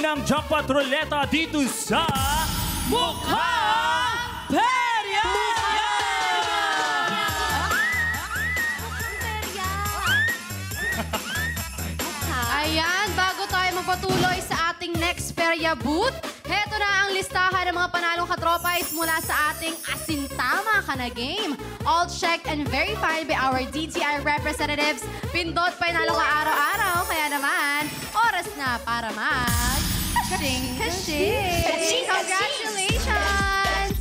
ng jackpot ruleta dito sa Mukhang Perya! Ayan, bago tayo magpatuloy sa ating next Perya booth, heto na ang listahan ng mga panalong katropais mula sa ating Asintama Ka Na Game. All checked and verified by our DTI representatives. Pindot pa nalo ka araw-araw, kaya naman, oras na para mag... Kaching! Congratulations!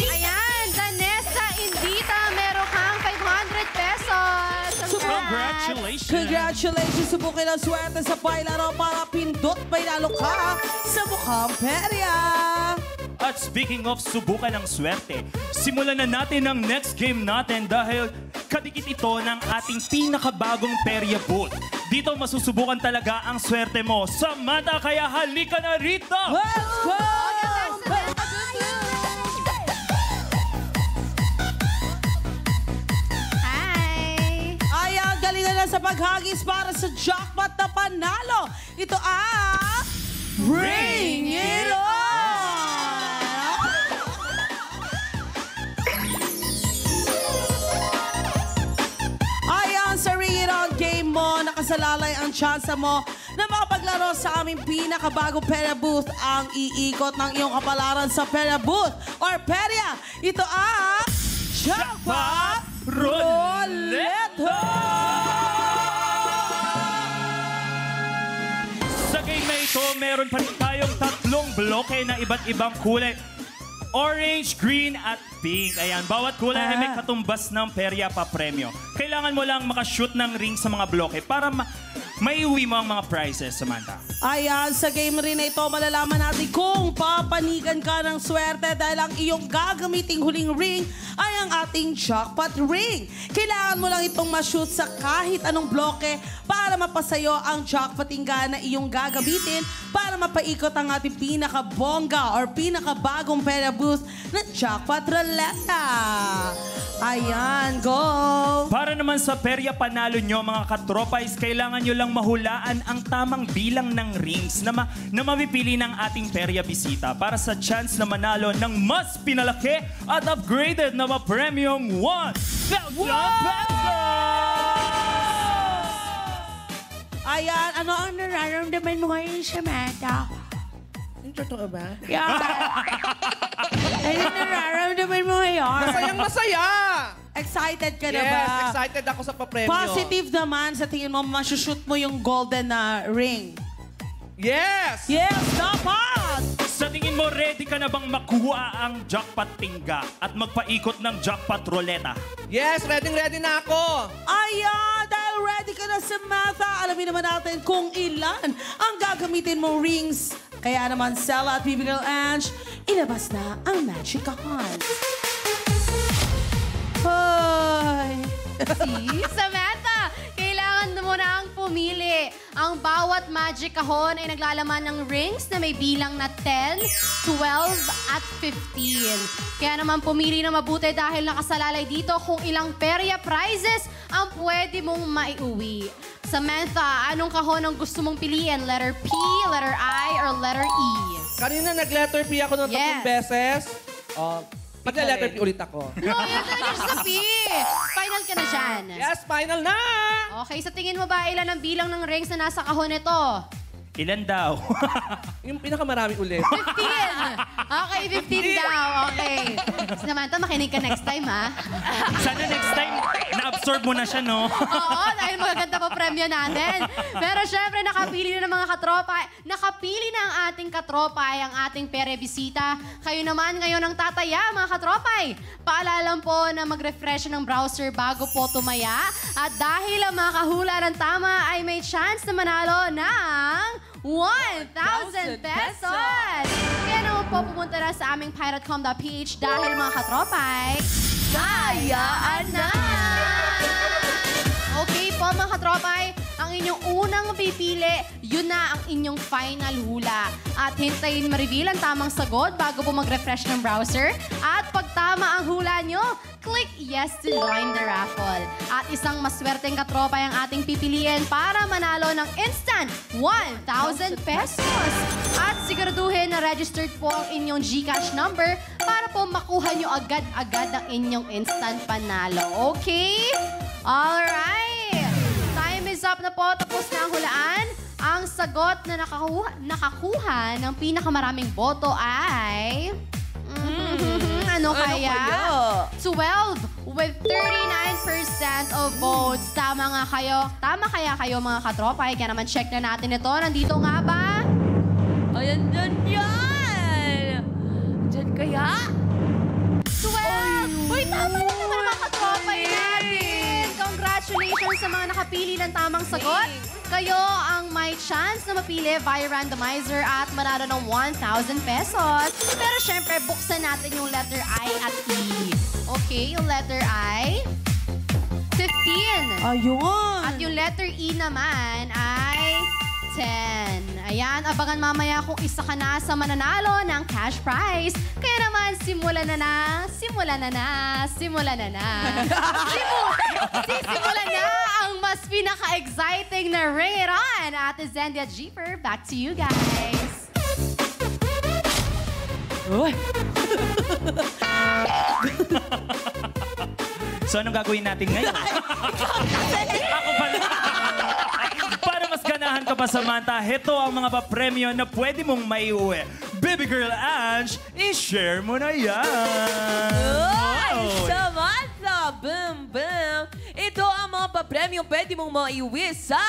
Ayan, Danessa Indita, meron kang 500 pesos. Congratulations! Congratulations! Subukin ang swerte sa pailaro para pindot may lalo ka sa Mukhang Perya! At speaking of subukan ng swerte, simulan na natin ang next game natin dahil kadikit ito ng ating pinakabagong Perya booth. Dito masusubukan talaga ang swerte mo. Samantha, kaya halika na rito! Let's go! Hi! Ayan, galingan na sa paghagis para sa jackpot na panalo. Ito ang... Bring It On! Ayan, sa Bring It On game mo, nakasalalay ang tsansa mo na makapaglaro sa aming pinakabagong Perya booth ang iikot ng iyong kapalaran sa Perya booth or Perya. Ito ang... Jackpot Ruleta! Sa game na ito, meron pa rin tayong tatlong bloke na iba't ibang kulay. Orange, green, at pink. Ayan, bawat kulay ay may katumbas ng perya pa premyo. Kailangan mo lang makashoot ng ring sa mga bloke para maiuwi mo ang mga prizes, Samantha. Ayan, sa game rin na ito, malalaman natin kung papanigan ka ng swerte dahil ang iyong gagamiting huling ring ay ang ating jackpot ring. Kailangan mo lang itong ma-shoot sa kahit anong bloke para mapasayo ang jackpoting na iyong gagamitin para mapaikot ang ating pinakabongga or pinakabagong Perya booth na jackpot ruleta. Ayan, go! Para naman sa perya panalo nyo, mga katropais, kailangan nyo lang mahulaan ang tamang bilang ng rings na mapipili ng ating perya bisita para sa chance na manalo ng mas pinalaki at upgraded na mapremyong 1,000 pesos! Ayan, ano ang nararamdaman mo ngayon, Samantha? Totoo ba? Yeah. Ano nararamdaman mo ngayon? Masayang masaya! Excited ka na ba? Yes, excited ako sa papremyo. Positive naman sa tingin mo, masushoot mo yung golden na ring. Yes! Yes, dapat! Sa tingin mo, ready ka na bang makuha ang jackpot tingga at magpaikot ng jackpot ruleta? Yes, ready na ako! Ayan, dahil ready ka na, Samantha, alamin naman natin kung ilan ang gagamitin mong rings. Kaya naman, Sella at Baby Girl Ange, ilabas na ang magic kahon. Hoy! Si Samantha, kailangan mo na ang pumili. Ang bawat magic kahon ay naglalaman ng rings na may bilang na 10, 12, at 15. Kaya naman pumili na mabuti dahil nakasalalay dito kung ilang perya prizes ang pwede mong maiuwi. Samantha, anong kahon ang gusto mong piliin? Letter P, letter I, or letter E? Kanina nag-letter P ako ng 3 beses. Mag-letter P ulit ako. No, yan talaga sa P. Final ka na dyan. Yes, final na! Okay, sa tingin mo ba ilan ang bilang ng rings na nasa kahon nito? Ilan daw? Yung pinakamarami ulit. 15! Okay, 15 daw. Okay. Samantha, makinig ka next time, ha? Sana next time, na-absorb mo na siya, no? Oo, dahil magaganda pa premyo natin. Pero syempre, nakapili na ng mga katropa. Nakapili na ang ating katropa ay ang ating pere bisita. Kayo naman ngayon ang tataya, mga katropay. Paalala po na mag-refresh ng browser bago po tumaya. At dahil ang mga kahula ng tama ay may chance na manalo ng 1,000 pesos! Kaya naman po pumunta na sa aming piratecom.ph dahil mga katropay, kayaan na! Okay po mga katropay, ang inyong unang pipili, yun na ang inyong final hula. At hintayin ma-reveal ang tamang sagot bago po mag-refresh ng browser. At pag tama ang hula nyo, click yes to join the raffle. At isang maswerteng katropa ang ating pipiliin para manalo ng instant 1,000 pesos. At siguraduhin na registered po ang inyong GCash number para po makuha nyo agad-agad ang inyong instant panalo. Okay? Alright! Time is up na po. Tapos na ang hulaan. Ang sagot na nakakuha ng pinakamaraming boto ay... Ano kaya? 12 with 39% of votes. Tama nga kayo. Tama kaya kayo mga katropa? Kaya naman check na natin ito. Nandito nga ba? Ayan, yan! Diyan kaya? 12! Uy, tama na naman mga katropa natin! Congratulations sa mga nakapili ng tamang sagot. Kayo ang may chance na mapili via randomizer at manalo ng 1,000 pesos. Pero syempre, buksan natin yung letter I at E. Okay, yung letter I, 15. Ayun. At yung letter E naman ay 10. Ayan, abangan mamaya kung isa ka na sa mananalo ng cash prize. Kaya naman, simulan na. Sisimulan na ang mas pinaka-exciting na Ring It On. Ate Zendia Jeeper, back to you guys. So, anong gagawin natin ngayon? Ako pala. Para mas ganahan ka pa, Samantha, ito ang mga papremyo na pwede mong maiuwi. Baby Girl Ange, i-share mo na yan! Wow! Samantha! Boom, boom! Ito ang mga papremyong pwede mong maiuwi sa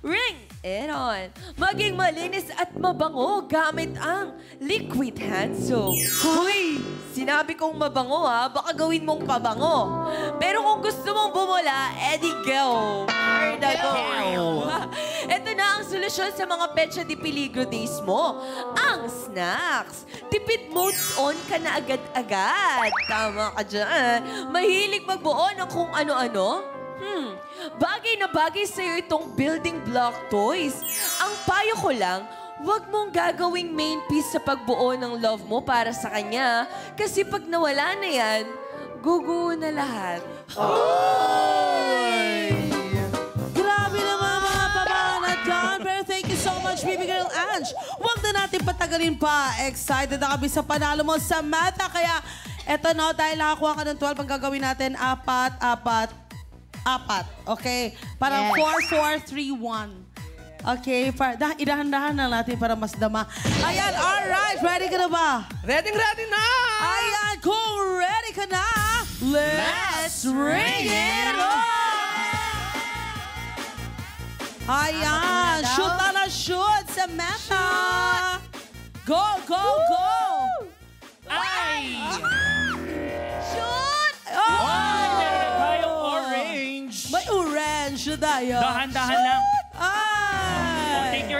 Ring It On. Maging malinis at mabango gamit ang liquid hand soap. Hoy! Sinabi kong mabango ha, baka gawin mong pabango. Pero kung gusto mong bumula, edi go! For the go! Ito na ang solusyon sa mga petsa di peligro days mo. Ang snacks. Tipid mode on ka na agad-agad. Tama ka dyan. Mahilig magbuo ng kung ano-ano. Bagay na bagay sa'yo itong building block toys. Ang payo ko lang, huwag mong gagawing main piece sa pagbuo ng love mo para sa kanya. Kasi pag nawala na yan, guguho na lahat. Grabe naman mga pamana dyan. Pero thank you so much, Baby Girl Ange. Huwag na natin patagalin pa. Excited na kami sa panalo mo, Samantha. Kaya eto no, dahil nakakuha ka ng 12, ang gagawin natin, apat. Okay? Parang 4-4-3-1. Okay? Idahan-dahan na natin para mas dama. Ayan, alright. Ready ka na ba? Ready na! Ayan, kung ready ka na, let's ring it on! Ayan, shoot na shoot, Samantha! Go! Ay! Shoot! Ay, meron tayong orange. May orange na tayo. Dahan-dahan lang. Ay! Take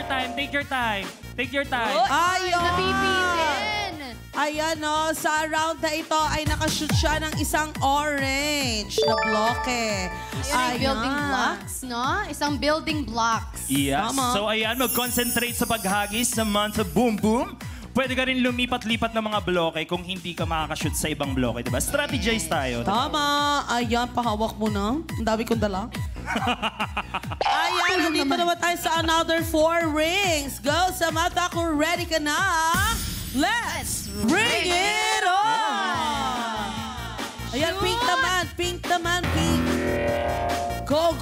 your time. Ayun! Napipitin! Ayan no, sa round na ito ay nakashoot siya ng isang orange na bloke. Yan ay building blocks, no? Isang building blocks. Yes. Tama. So ayan, mag-concentrate sa paghagis sa month of Boom Boom. Pwede ka rin lumipat-lipat ng mga bloke kung hindi ka makakashoot sa ibang bloke, diba? Strategize tayo. Tama. Ayan, pahawak mo na. Ang dami kong dala. Ayan, nandito naman tayo sa another 4 rings. Go, Samantha, kung ready ka na. Let's ring it on! Ayan, pink naman. Go!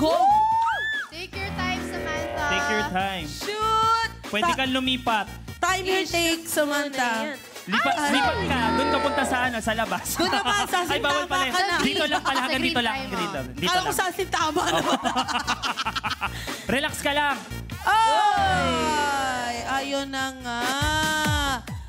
Take your time, Samantha. Take your time. Shoot! Pwede kang lumipat. Time your take, Samantha. Lipat ka. Doon ka punta sa sa labas. Doon naman, sa Ay, bawal pala. sintama ka na. Dito lang pala. Hanggang dito lang. Dito Alam ko lang. sa tama naman. Relax ka lang. Ay, ayun na nga.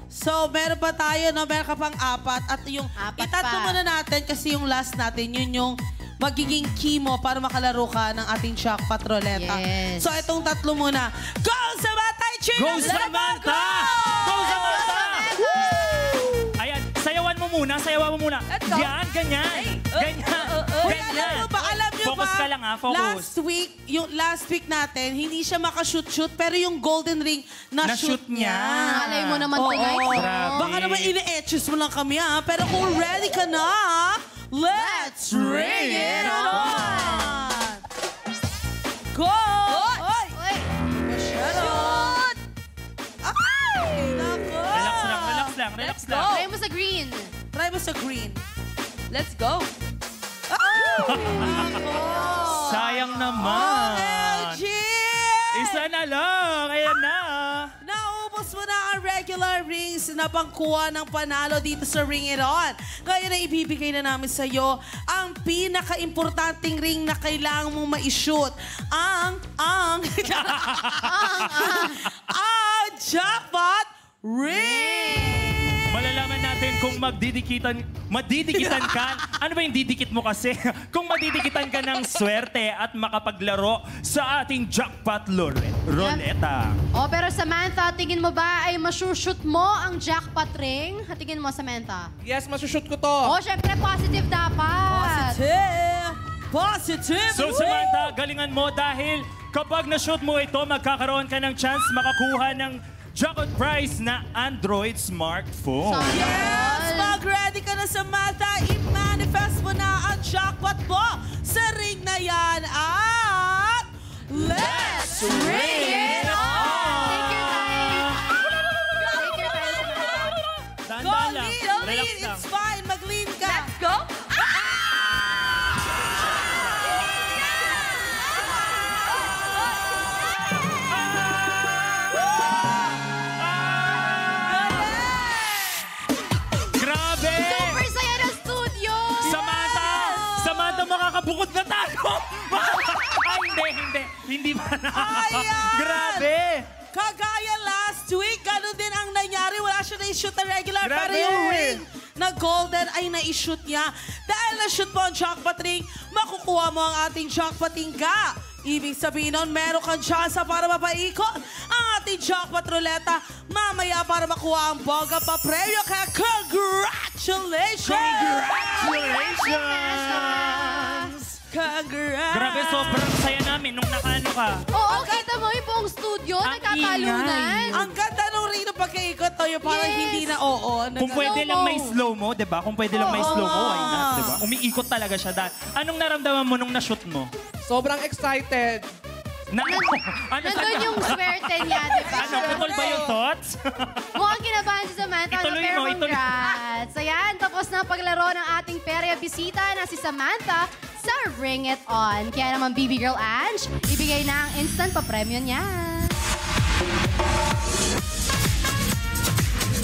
So, meron pa tayo, no? Meron ka pang 4. At yung Apat itatlo pa. muna natin kasi yung last natin, yun yung magiging key mo para makalaro ka ng ating jackpot ruleta. Yes. So, itong 3 muna. Go, Samantha! Cheers! Go, Samantha! Go, Samantha! Ayan, sayawan mo muna. Let's go. Yan, ganyan. Ganyan. Uy, alam nyo Focus ba? ka lang, ha? Focus. Last week natin, hindi siya makashoot-shoot, pero yung golden ring, na-shoot niya. Malay mo naman Oo. tonight, no? Grabe. Baka naman ine-etches mo lang kami, ha? Pero kung ready ka na, Let's ring it on! Go! Oy! Uy, Shoot! Ay! Nako! Relax lang. try mo sa green. Try mo sa green. Let's go. Sayang naman. OMG! Isa na lang. Ayan na. Naubos mo na ang regular rings na pangkuha ng panalo dito sa Ring It On. Ngayon na ibibigay na namin sa iyo ang pinaka-importanting ring na kailangan mong ma-shoot. Ang jackpot ring! Malalaman natin kung madidikitan ka. Ano ba yung didikit mo kasi? Kung madidikitan ka ng swerte at makapaglaro sa ating jackpot roleta. Oh, pero Samantha, tingin mo ba ay masushoot mo ang jackpot ring? Tingin mo, Samantha? Yes, masushoot ko to. Oh, syempre positive dapat. Positive! So Samantha, galingan mo dahil kapag na-shoot mo ito, magkakaroon ka ng chance makakuha ng jackpot prize na Android smartphone. Yes! Mag-ready ka na, Samantha. I-manifest mo na ang jackpot mo sa ring na yan at let's ring it on! Take your time. Take your time, Samantha. Go, Dahan-dahan lang. lean, Relax lean. lang. It's fine. Mag-lean ka. Let's go. Grabe! Super saya ng studio. Samantha, makakabukod na tayo! Ay, hindi. Hindi ba na? Ayan! Grabe! Kagaya last week, ganun din ang nangyari. Wala siya na-shoot na regular, Grabe! pero yung ring na golden ay na-shoot niya. Dahil na-shoot mo ang jackpot ring, makukuha mo ang ating jackpoting ka. Ibig sabihin nun, meron kang chance para mapaikot ang ating jackpot ruleta mamaya para makuha ang bongga pa premyo. Kaya congratulations! Congrats! Grabe, sobrang saya namin nung nakaano ka. Oo, kita mo yung buong studio, Ang nagkatalunan. Ang ganda nung ring ng pagkaikot tayo, parang Yes. hindi na oo. Kung pwede lang may slow mo, di ba? Kung pwede lang may slow mo, why not, di ba? Umiikot talaga siya dahil. Anong naramdaman mo nung na-shoot mo? Sobrang excited. Nandun yung swerte niya, di ba? Ano, putol ba yung thoughts? Mukhang kinabahan si Samantha, Ituloy pero mo, ituloy. congrats. Ayan, tapos na ang paglaro ng ating perya bisita na si Samantha sa Ring It On. Kaya naman, BB Girl Ange, ibigay na ang instant pa-premyo niya.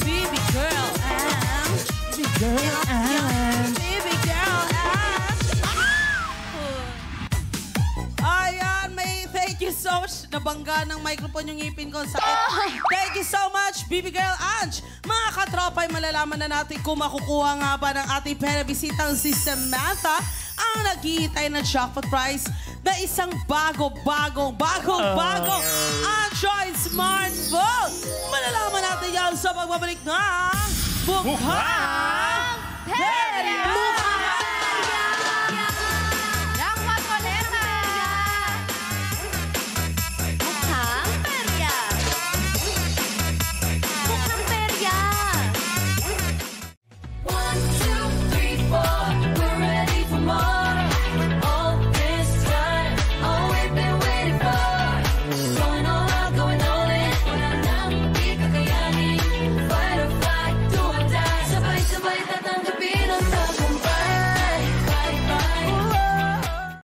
Baby girl, baby girl, baby girl, Ayan, may thank you so much. Nabangga ng microphone yung ngipin ko. Sakit. Thank you so much, BB Girl Ange. Mga katropay, malalaman na natin kung makukuha nga ba ng ating pera-bisitang si Samantha ang naghihintay ng jackpot prize na isang bagong Android smartphone. Malalaman natin yan sa pagbabalik ng Bukhang Perya!